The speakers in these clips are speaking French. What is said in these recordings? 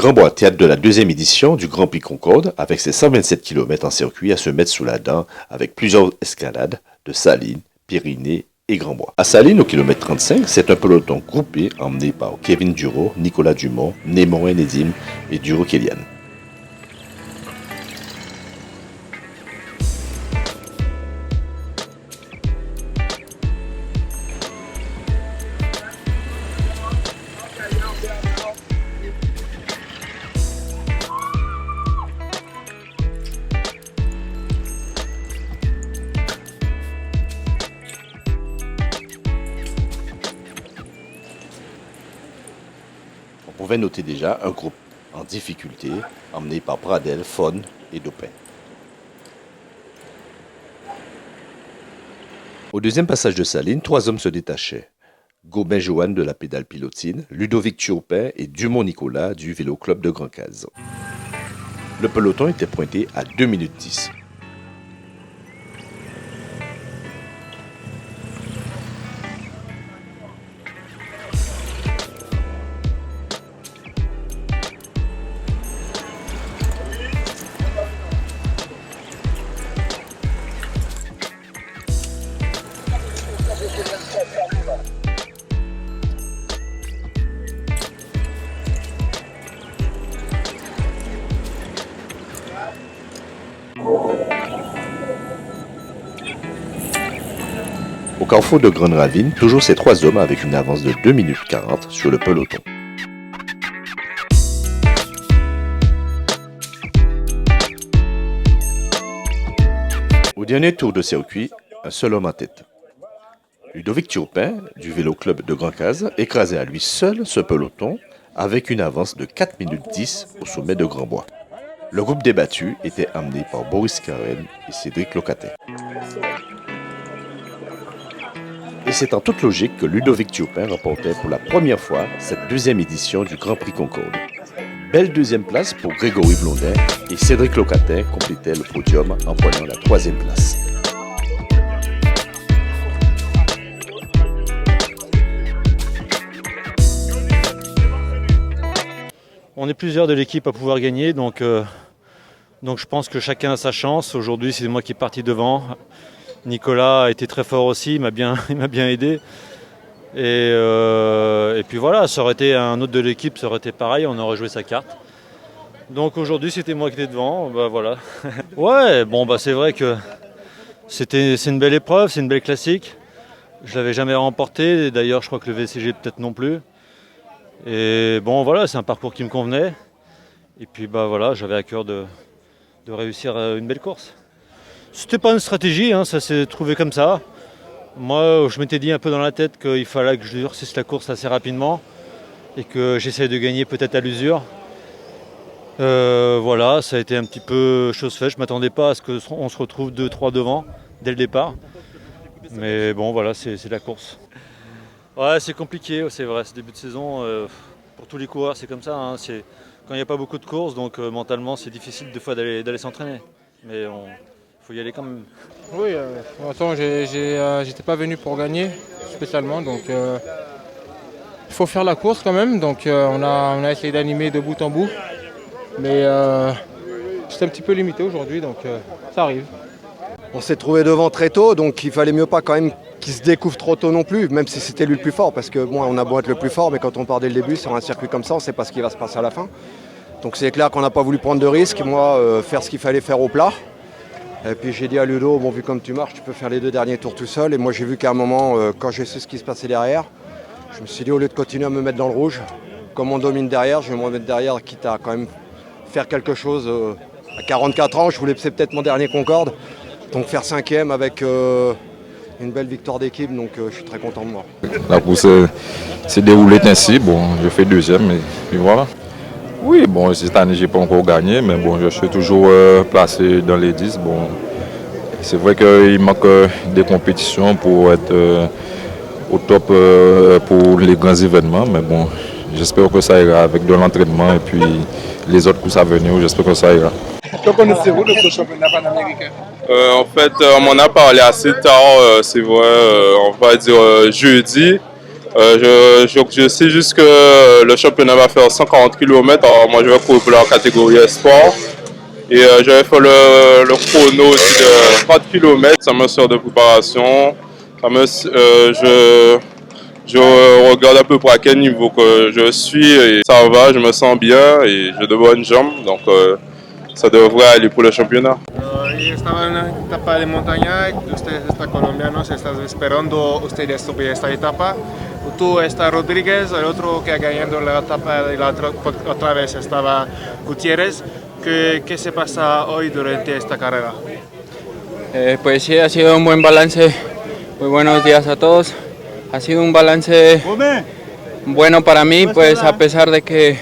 Grandbois, théâtre de la deuxième édition du Grand Prix Concorde, avec ses 127 km en circuit à se mettre sous la dent, avec plusieurs escalades de Salines, Pyrénées et Grandbois. À Salines, au kilomètre 35, c'est un peloton groupé emmené par Kevin Duro, Nicolas Dumont, Némon Nedim et Duro Kélian. On pouvait noter déjà un groupe en difficulté, emmené par Pradel, Fon et Dopin. Au deuxième passage de Salines, 3 hommes se détachaient. Gaubin Johan de la pédale pilotine, Ludovic Turpin et Dumont Nicolas du Vélo Club de Grand Case. Le peloton était pointé à 2 minutes 10. Au carrefour de Grande Ravine, toujours ces 3 hommes avec une avance de 2 minutes 40 sur le peloton. Au dernier tour de circuit, un seul homme en tête. Ludovic Turpin, du Vélo Club de Grand Case, écrasait à lui seul ce peloton avec une avance de 4 minutes 10 au sommet de Grandbois. Le groupe débattu était amené par Boris Karen et Cédric Locatin. Et c'est en toute logique que Ludovic Turpin remportait pour la première fois cette deuxième édition du Grand Prix Concorde. Belle deuxième place pour Grégory Blondin et Cédric Locatin complétait le podium en prenant la 3e place. On est plusieurs de l'équipe à pouvoir gagner, donc je pense que chacun a sa chance. Aujourd'hui, c'est moi qui est parti devant. Nicolas a été très fort aussi, il m'a bien aidé. Et puis voilà, ça aurait été un autre de l'équipe, ça aurait été pareil, on aurait joué sa carte. Donc aujourd'hui, c'était moi qui étais devant, voilà. Ouais, c'est vrai que c'est une belle épreuve, c'est une belle classique. Je l'avais jamais remporté, d'ailleurs je crois que le VCG peut-être non plus. Et voilà, c'est un parcours qui me convenait. Et puis j'avais à cœur de réussir une belle course. C'était pas une stratégie, ça s'est trouvé comme ça. Moi, je m'étais dit un peu dans la tête qu'il fallait que je durcisse la course assez rapidement et que j'essaye de gagner peut-être à l'usure. Ça a été un petit peu chose faite. Je ne m'attendais pas à ce qu'on se retrouve 2-3 devant dès le départ. Mais c'est la course. Ouais, c'est compliqué, c'est vrai. Ce début de saison, pour tous les coureurs, c'est comme ça. Quand il n'y a pas beaucoup de courses, donc mentalement, c'est difficile des fois d'aller s'entraîner. Mais faut y aller quand même. Oui, de toute façon, j'étais pas venu pour gagner spécialement, donc il faut faire la course quand même. Donc on a essayé d'animer de bout en bout, mais j'étais un petit peu limité aujourd'hui, donc ça arrive. On s'est trouvé devant très tôt, donc il fallait mieux pas quand même qu'il se découvre trop tôt non plus, même si c'était lui le plus fort, parce que on a beau être le plus fort, mais quand on part dès le début sur un circuit comme ça, on ne sait pas ce qui va se passer à la fin. Donc c'est clair qu'on n'a pas voulu prendre de risques, faire ce qu'il fallait faire au plat. Et puis j'ai dit à Ludo, vu comme tu marches, tu peux faire les 2 derniers tours tout seul. Et moi j'ai vu qu'à un moment, quand j'ai su ce qui se passait derrière, je me suis dit au lieu de continuer à me mettre dans le rouge, comme on domine derrière, je vais me remettre derrière, quitte à quand même faire quelque chose. À 44 ans, je voulais peut-être mon dernier Concorde. Donc faire 5e avec une belle victoire d'équipe, donc je suis très content de moi. La course s'est déroulée ainsi, je fais 2e et puis voilà. Oui, cette année, je n'ai pas encore gagné, mais je suis toujours placé dans les 10. C'est vrai qu'il manque des compétitions pour être au top pour les grands événements, mais j'espère que ça ira avec de l'entraînement et puis les autres courses à venir, j'espère que ça ira. Que connaissez-vous de ce championnat panaméricain? En fait, on m'en a parlé assez tard, c'est vrai, on va dire jeudi. Je sais juste que le championnat va faire 140 km. Alors moi, je vais courir pour la catégorie Sport. Et je vais faire le chrono aussi de 30 km. Ça me sert de préparation. Je regarde à peu près à quel niveau que je suis. Et ça va, je me sens bien et j'ai de bonnes jambes. Donc ça devrait aller pour le championnat. Estaba en una etapa de montaña, ustedes están colombianos, están esperando ustedes sobre esta etapa. Tú estás Rodríguez, el otro que ha ganado la etapa de la otra vez estaba Gutiérrez. ¿Qué se pasa hoy durante esta carrera? Pues sí, ha sido un buen balance. Muy buenos días a todos. Ha sido un balance bueno para mí, pues a pesar de que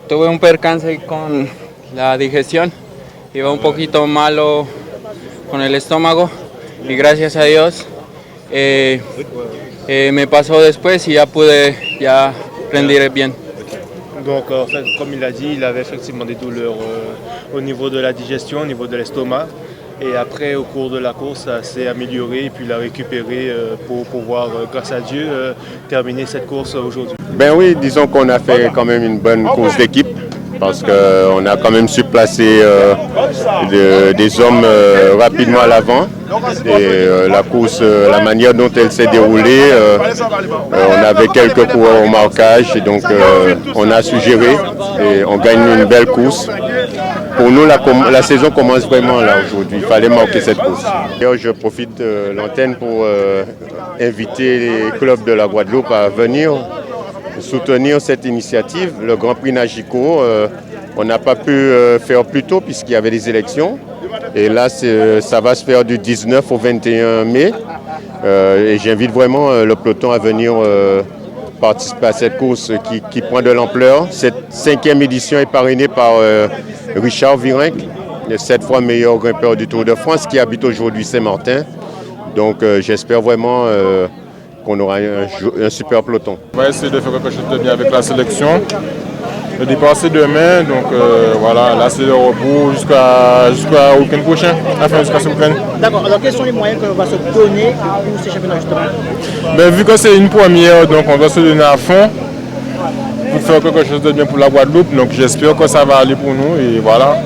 tuve un percance con la digestión. Iba un poquito malo con el estómago y gracias a Dios me pasó después y ya pude rendir bien. Donc en fait, comme il a dit, il avait effectivement des douleurs au niveau de la digestion, au niveau de l'estomac. Et après, au cours de la course, ça s'est amélioré et puis il a récupéré pour pouvoir, grâce à Dieu, terminer cette course aujourd'hui. Ben oui, disons qu'on a fait quand même une bonne course d'équipe. Parce qu'on a quand même su placer des hommes rapidement à l'avant. Et la course, la manière dont elle s'est déroulée, on avait quelques coureurs au marquage et donc on a su gérer et on gagne une belle course. Pour nous, la saison commence vraiment là aujourd'hui. Il fallait marquer cette course. D'ailleurs, je profite de l'antenne pour inviter les clubs de la Guadeloupe à venir soutenir cette initiative. Le Grand Prix Nagico, on n'a pas pu faire plus tôt puisqu'il y avait des élections. Et là, ça va se faire du 19 au 21 mai. Et j'invite vraiment le peloton à venir participer à cette course qui prend de l'ampleur. Cette 5e édition est parrainée par Richard Virenque, le 7 fois meilleur grimpeur du Tour de France, qui habite aujourd'hui Saint-Martin. Donc j'espère vraiment qu'on aura un super peloton. On va essayer de faire quelque chose de bien avec la sélection. Le départ c'est demain, donc voilà, là c'est le repos jusqu'à week-end prochain, enfin jusqu'à ce week-end. D'accord, alors quels sont les moyens qu'on va se donner pour ces championnats justement? Ben, vu que c'est une première, donc on va se donner à fond pour faire quelque chose de bien pour la Guadeloupe, donc j'espère que ça va aller pour nous et voilà.